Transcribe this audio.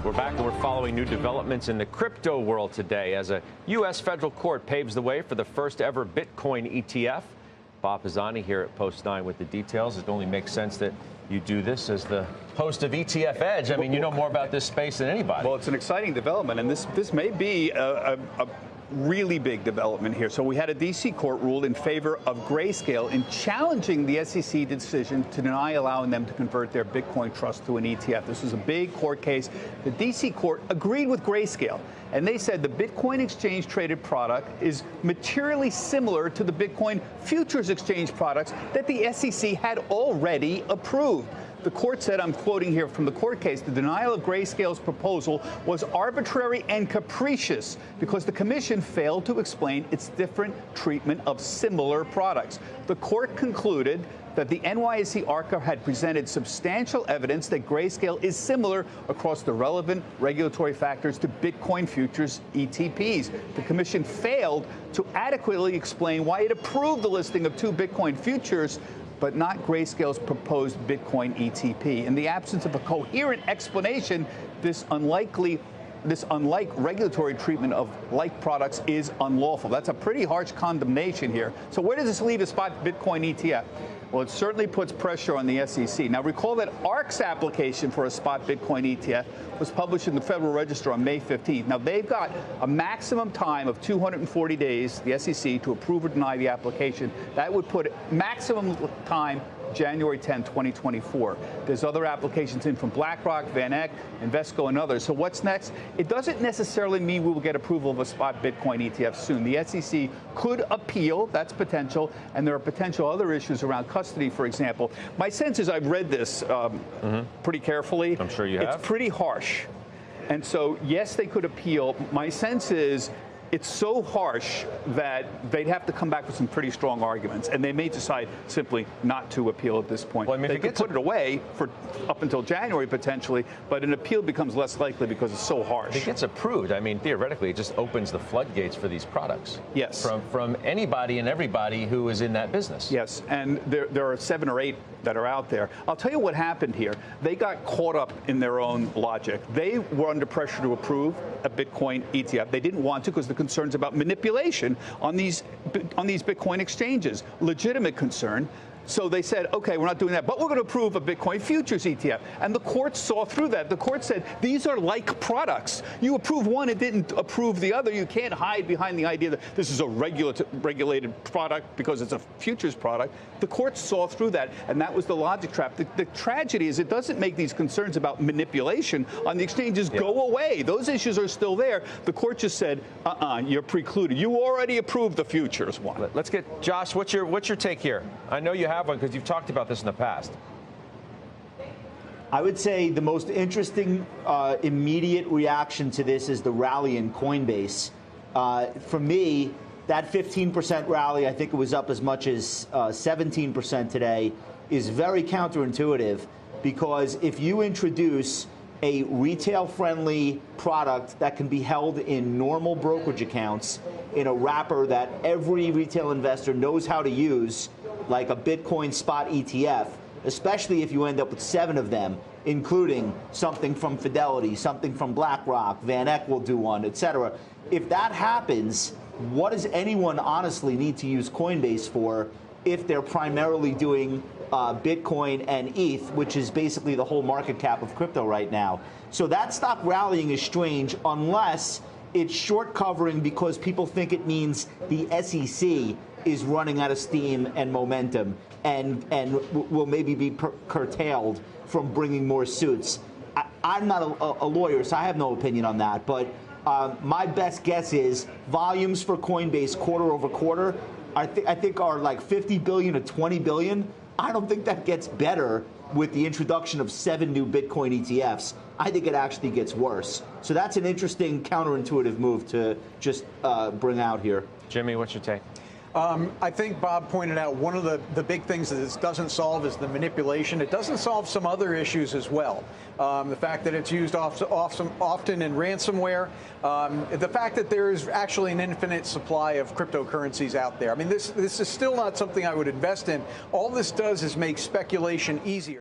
We're back and we're following new developments in the crypto world today as a U.S. federal court paves the way for the first ever Bitcoin ETF. Bob Pisani here at Post 9 with the details. It only makes sense that you do this as the host of ETF Edge. I mean, you know more about this space than anybody. Well, it's an exciting development, and this may be a really big development here. So we had a D.C. court rule in favor of Grayscale in challenging the SEC decision to deny allowing them to convert their Bitcoin trust to an ETF. This was a big court case. The D.C. court agreed with Grayscale, and they said the Bitcoin exchange traded product is materially similar to the Bitcoin futures exchange products that the SEC had already approved. The court said, I'm quoting here from the court case, the denial of Grayscale's proposal was arbitrary and capricious because the commission failed to explain its different treatment of similar products. The court concluded that the NYSE ARCA had presented substantial evidence that Grayscale is similar across the relevant regulatory factors to Bitcoin futures ETPs. The commission failed to adequately explain why it approved the listing of two Bitcoin futures but not Grayscale's proposed Bitcoin ETP. In the absence of a coherent explanation, this unlike regulatory treatment of like products is unlawful. That's a pretty harsh condemnation here. So where does this leave a spot Bitcoin ETF? Well, it certainly puts pressure on the SEC. Now, recall that ARC's application for a spot Bitcoin ETF was published in the Federal Register on May 15th. Now, they've got a maximum time of 240 days, the SEC, to approve or deny the application. That would put maximum time January 10, 2024. There's other applications in from BlackRock, Van Eck, Invesco, and others. So what's next? It doesn't necessarily mean we will get approval of a spot Bitcoin ETF soon. The SEC could appeal. That's potential. And there are potential other issues around custody, for example. My sense is I've read this pretty carefully. I'm sure you have. It's pretty harsh. And so, yes, they could appeal. My sense is it's so harsh that they'd have to come back with some pretty strong arguments, and they may decide simply not to appeal at this point. Well, I mean, they could put it away for up until January potentially, but an appeal becomes less likely because it's so harsh. If it gets approved, I mean, theoretically, it just opens the floodgates for these products. Yes. From anybody and everybody who is in that business. Yes, and there are 7 or 8 that are out there. I'll tell you what happened here. They got caught up in their own logic. They were under pressure to approve a Bitcoin ETF. They didn't want to because the concerns about manipulation on these Bitcoin exchanges, legitimate concern. So they said, okay, we're not doing that, but we're going to approve a Bitcoin futures ETF. And the court saw through that. The court said, these are like products. You approve one, it didn't approve the other. You can't hide behind the idea that this is a regulated product because it's a futures product. The court saw through that, and that was the logic trap. The tragedy is it doesn't make these concerns about manipulation on the exchanges go away. Those issues are still there. The court just said, you're precluded. You already approved the futures one. Let's get Josh. What's your take here? I know you have one because you've talked about this in the past. I would say the most interesting immediate reaction to this is the rally in Coinbase. For me, that 15% rally, I think it was up as much as 17% today, is very counterintuitive because if you introduce a retail-friendly product that can be held in normal brokerage accounts in a wrapper that every retail investor knows how to use, like a Bitcoin spot ETF, especially if you end up with 7 of them, including something from Fidelity, something from BlackRock, Van Eck will do one, etc. If that happens, what does anyone honestly need to use Coinbase for if they're primarily doing Bitcoin and ETH, which is basically the whole market cap of crypto right now? So that stock rallying is strange unless it's short covering because people think it means the SEC is running out of steam and momentum and will maybe be curtailed from bringing more suits. I'm not a lawyer, so I have no opinion on that. But my best guess is volumes for Coinbase quarter over quarter, I think are like 50 billion to 20 billion. I don't think that gets better with the introduction of 7 new Bitcoin ETFs. I think it actually gets worse. So that's an interesting counterintuitive move to just bring out here. Jimmy, what's your take? I think Bob pointed out one of the big things that this doesn't solve is the manipulation. It doesn't solve some other issues as well. The fact that it's used often in ransomware. The fact that there is actually an infinite supply of cryptocurrencies out there. I mean, this is still not something I would invest in. All this does is make speculation easier.